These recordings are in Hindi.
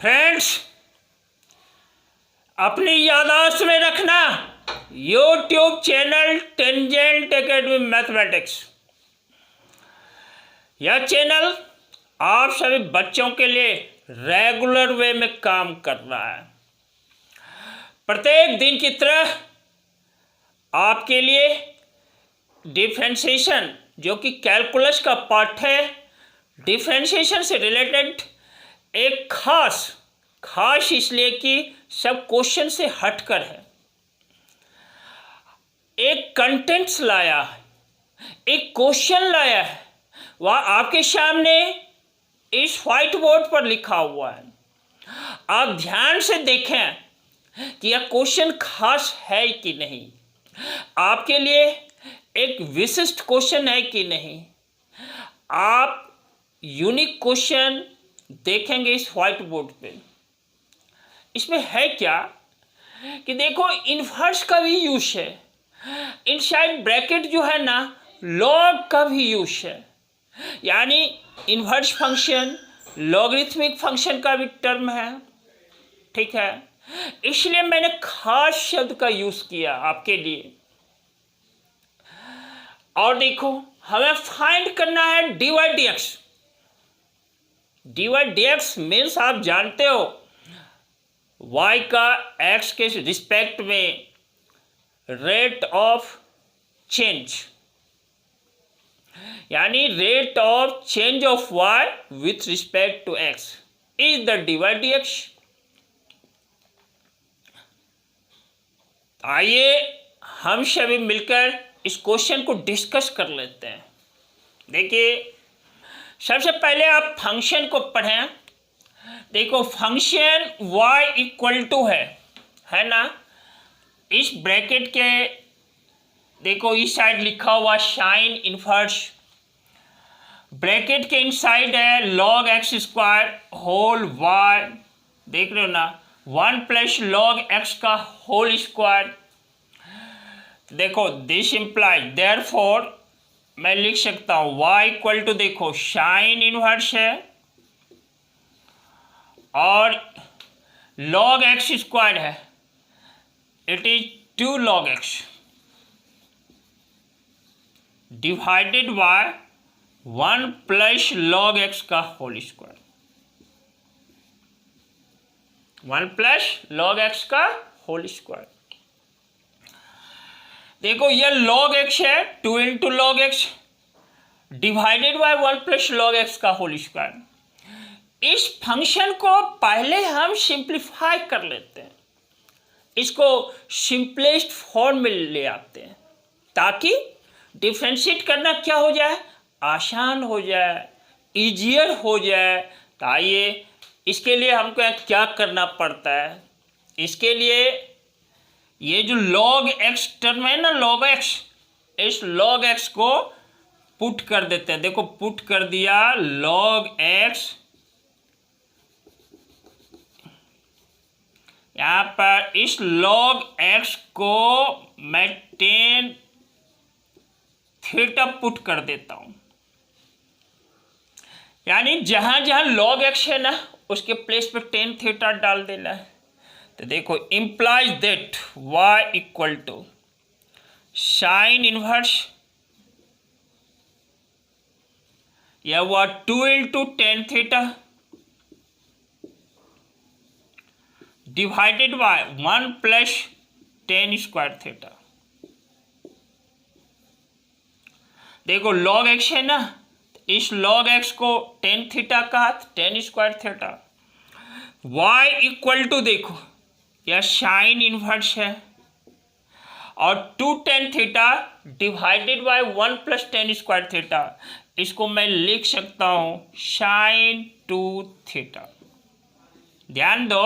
फ्रेंड्स, अपनी याददाश्त में रखना, YouTube channel tangent academy mathematics, यह चैनल आप सभी बच्चों के लिए रेगुलर वे में काम कर रहा है। प्रत्येक दिन की तरह आपके लिए डिफरेंशिएशन, जो कि कैलकुलस का पार्ट है, डिफरेंशिएशन से रिलेटेड एक खास इसलिए कि सब क्वेश्चन से हटकर है, एक कंटेंट्स लाया है, एक क्वेश्चन लाया है, वह आपके सामने इस व्हाइट बोर्ड पर लिखा हुआ है। आप ध्यान से देखें कि यह क्वेश्चन खास है कि नहीं, आपके लिए एक विशिष्ट क्वेश्चन है कि नहीं। आप यूनिक क्वेश्चन देखेंगे इस व्हाइट बोर्ड पे। इसमें है क्या कि देखो, इनवर्स का भी यूज है, इनसाइड ब्रैकेट जो है ना, लॉग का भी यूज है, यानी इनवर्स फंक्शन लॉगरिथमिक फंक्शन का भी टर्म है। ठीक है, इसलिए मैंने खास शब्द का यूज किया आपके लिए। और देखो, हमें फाइंड करना है dy dx। dy dx means आप जानते हो y का x के रिस्पेक्ट में रेट ऑफ चेंज, यानी rate of change of y with respect to x is the dy dx। आइए हम सभी मिलकर इस क्वेश्चन को डिस्कस कर लेते हैं। देखिए, सबसे पहले आप फंक्शन को पढ़ें। देखो, फंक्शन y इक्वल टू है ना, इस ब्रैकेट के देखो इस साइड लिखा हुआ साइन इनवर्स, ब्रैकेट के इनसाइड है log x square whole y, देख रहे हो ना, 1 प्लस log x का होल स्क्वायर। देखो, दिस इम्प्लाइज, देयरफॉर मैं लिख सकता हूं y इक्वल टू, देखो साइन इनवर्स है और log x स्क्वायर है, it is 2 log x divided by 1 plus log x का whole square, 1 plus log x का होल स्क्वायर। देखो, यह log x है, 2 into log x divided by 1 plus log x का होल स्क्वायर। इस फंक्शन को पहले हम सिंप्लीफाई कर लेते हैं, इसको सिंपलेस्ट फॉर्म में ले आते हैं ताकि डिफरेंशिएट करना क्या हो जाए, आसान हो जाए, इजियर हो जाए। तो आइए, इसके लिए हमको क्या करना पड़ता है। इसके लिए ये जो log x टर्म है ना, log x, इस log x को पुट कर देते हैं। देखो, पुट कर दिया log x, यहां पर इस log x को मैं tan थीटा पुट कर देता हूं, यानी जहां जहां log x है ना, उसके प्लेस पे tan थीटा डाल देना है। तो देखो, implies that y equal to sine inverse, यह हुआ 2 into tan theta divided by 1 plus tan square theta. देखो, log x है ना, इस log x को tan थीटा कहा, tan square theta. y equal to, देखो यह साइन इनवर्स है और 2 tan theta divided by 1 plus tan square theta, इसको मैं लिख सकता हूं साइन 2 थीटा। ध्यान दो,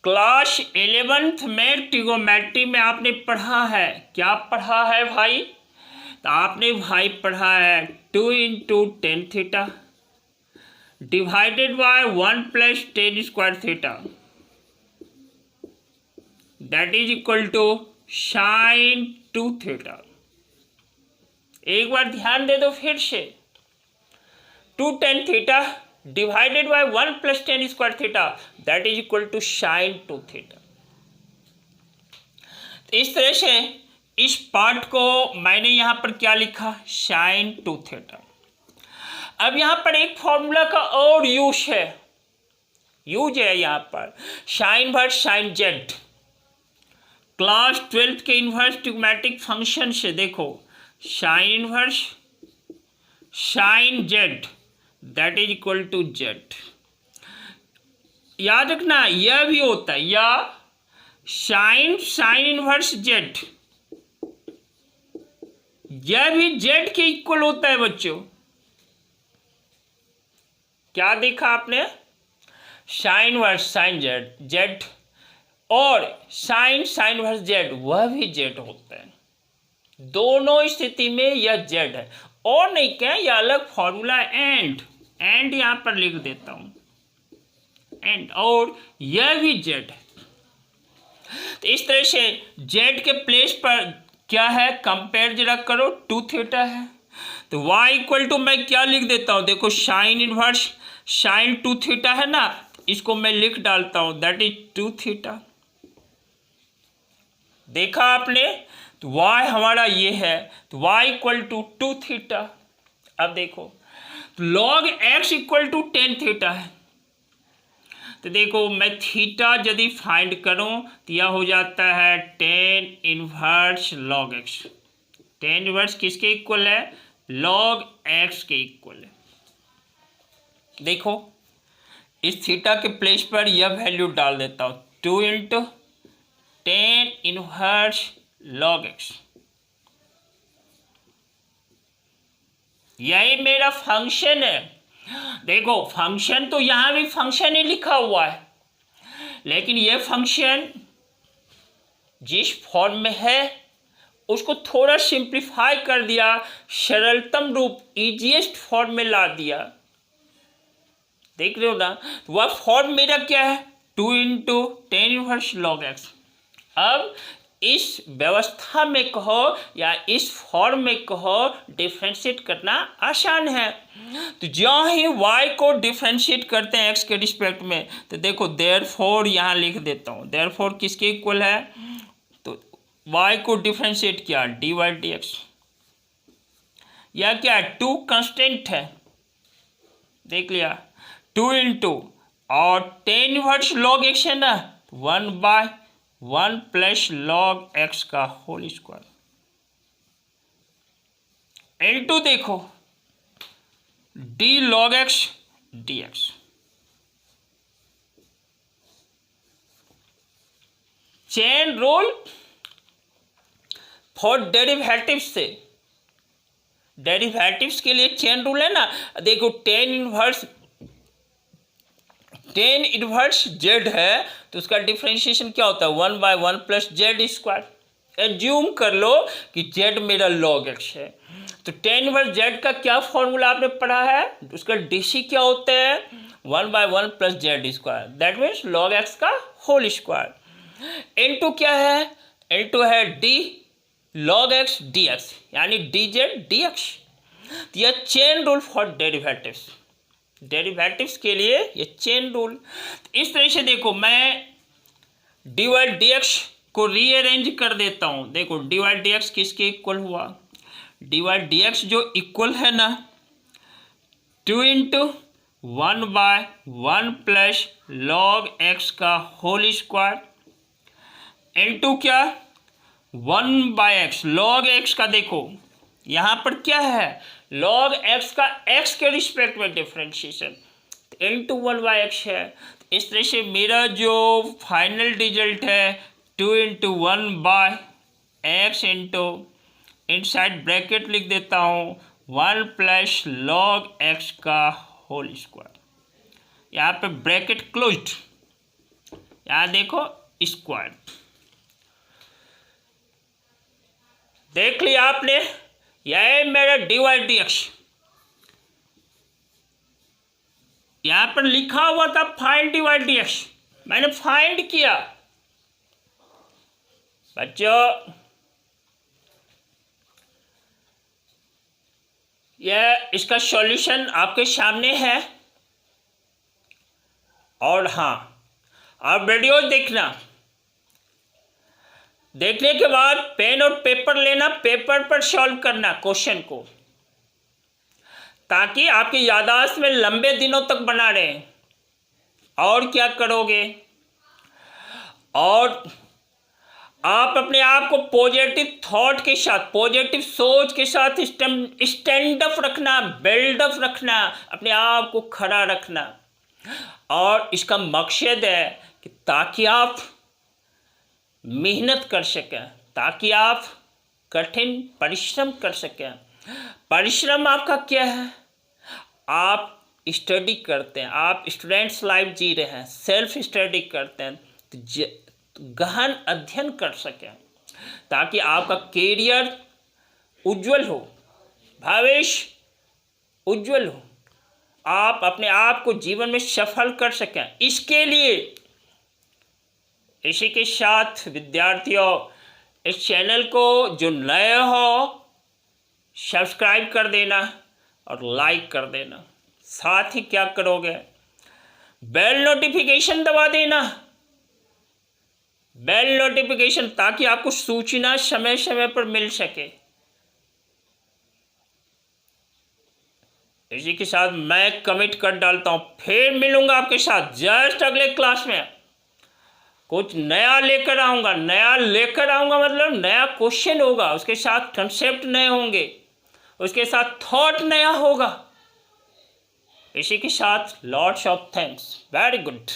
क्लास 11th में ट्रिगोनोमेट्री में आपने पढ़ा है, क्या पढ़ा है भाई? तो आपने भाई पढ़ा है 2 into tan theta divided by 1 plus tan square theta, that is equal to sine 2 theta. एक बार ध्यान दे दो फिर से, 2 tan theta divided by 1 plus tan square theta that is equal to sine 2 theta. इस तरह से इस पार्ट को मैंने यहाँ पर क्या लिखा, साइन 2 थीटा। अब यहाँ पर एक फॉर्मूला का और यूज है यहाँ पर, sine inverse sine z. Class 12 के इन्वर्स ट्रिग्मेटिक फंक्शन से देखो, sine inverse sine z that is equal to z. याद रखना यह भी होता है, या साइन इनवर्स जेड, यह भी जेड के इक्वल होता है बच्चों। क्या देखा आपने, साइन इनवर्स साइन जेड और साइन इनवर्स जेड वह भी जेड होता है। दोनों स्थिति में यह जेड है, और नहीं क्या, यह अलग फॉर्मूला एंड यहां पर लिख देता हूं, एंड, और यह भी जेड है। तो इस तरह से जेड के प्लेस पर क्या है, कंपेयर जरा करो, 2 थीटा है। तो y इक्वल टू मैं क्या लिख देता हूं, देखो साइन इनवर्स साइन 2 थीटा है ना, इसको मैं लिख डालता हूं दैट इज 2 थीटा। देखा आपने, तो y हमारा ये है, तो y इक्वल टू 2 थीटा। अब देखो तो log x equal to 10 theta है, तो देखो मैं थीटा यदि फाइंड करूं तो यह हो जाता है 10 इनवर्स log x। 10 इनवर्स किसके इक्वल है, log x के इक्वल है। देखो इस थीटा के प्लेस पर यह वैल्यू डाल देता हूं, 2 इंटू 10 इनवर्स log x। यही मेरा फंक्शन है। देखो फंक्शन तो यहां भी फंक्शन ही लिखा हुआ है, लेकिन यह फंक्शन जिस फॉर्म में है उसको थोड़ा सिंप्लीफाई कर दिया, सरलतम रूप इजीएस्ट फॉर्म में ला दिया। देख रहे हो ना, तो वह फॉर्म मेरा क्या है, 2 इंटू 10 इनवर्स log x। अब इस व्यवस्था में कहो या इस फॉर्म में कहो, डिफ्रेंशिएट करना आसान है। तो जो ही y को डिफ्रेंशिएट करते हैं x के रिस्पेक्ट में, तो देखो देयरफॉर यहाँ लिख देता हूँ, देयरफॉर किसके इक्वल है, तो y को डिफ्रेंशिएट किया dy dx। यह क्या है, 2 कांस्टेंट है, देख लिया, 2 इंटू और 10 इनवर्स log x है ना, 1/1 प्लस log x का होल स्क्वायर इंटू देखो d log x dx। Chain rule for derivatives से, डेरिवेटिव्स के लिए चेन रूल है ना। देखो 10 इनवर्स जेड है, तो उसका डिफ्रेंशिएशन क्या होता है, 1/1 प्लस जेड स्क्वायर। एज्यूम कर लो कि जेड मेरा log x है, तो 10 इनवर्स जेड का क्या फॉर्मूला आपने पढ़ा है, उसका डीसी क्या होता है, 1/1 plus Z square, that means log x का होल स्क्वायर। इनटू क्या है, इनटू है डी log x dx, यानी dz dx। तो यह chain rule for derivatives, derivatives के लिए ये चेन रूल। इस तरह से देखो मैं dy dx को रीअरेंज कर देता हूँ। देखो dy dx किसके इक्वल हुआ, dy dx जो इक्वल है ना 2 इंटू 1/1 प्लस log x का होल स्क्वायर इंटू क्या 1/x log x का। देखो यहाँ पर क्या है, log x का x के रिस्पेक्ट में डिफ्रेंशिएशन इंटू 1/x है। इस तरह से मेरा जो फाइनल रिजल्ट है 2 into 1/x into inside bracket लिख देता हूँ 1 प्लस log x का होल स्क्वायर। यहाँ पे ब्रैकेट क्लोज्ड, यहाँ देखो स्क्वायर। देख लिया आपने, यह मेरा dy dx। यहां पर लिखा हुआ था फाइंड dy dx, मैंने फाइंड किया। बच्चों यह इसका सॉल्यूशन आपके सामने है, और हाँ, आप वीडियो देखना, देखने के बाद पेन और पेपर लेना, पेपर पर सॉल्व करना क्वेश्चन को, ताकि आपकी याददाश्त में लंबे दिनों तक बना रहे। और क्या करोगे, और आप अपने आप को पॉजिटिव थॉट के साथ, पॉजिटिव सोच के साथ स्टैंड अप रखना, बिल्ड अप रखना, अपने आप को खड़ा रखना। और इसका मकसद है कि ताकि आप मेहनत कर सकें, ताकि आप कठिन परिश्रम कर सकें। परिश्रम आपका क्या है, आप स्टडी करते हैं, आप स्टूडेंट्स लाइफ जी रहे हैं, सेल्फ स्टडी करते हैं, तो गहन अध्ययन कर सकें, ताकि आपका कैरियर उज्जवल हो, भविष्य उज्जवल हो, आप अपने आप को जीवन में सफल कर सकें। इसके लिए इसी के साथ विद्यार्थियों, इस चैनल को जो नए हो सब्सक्राइब कर देना और लाइक कर देना। साथ ही क्या करोगे, बेल नोटिफिकेशन दबा देना, बेल नोटिफिकेशन, ताकि आपको सूचना समय समय पर मिल सके। इसी के साथ मैं कमिट कर डालता हूँ, फिर मिलूंगा आपके साथ जस्ट अगले क्लास में। कुछ नया लेकर आऊँगा, नया लेकर आऊँगा मतलब नया क्वेश्चन होगा, उसके साथ कंसेप्ट नए होंगे, उसके साथ थॉट नया होगा। इसी के साथ lots of thanks, very good.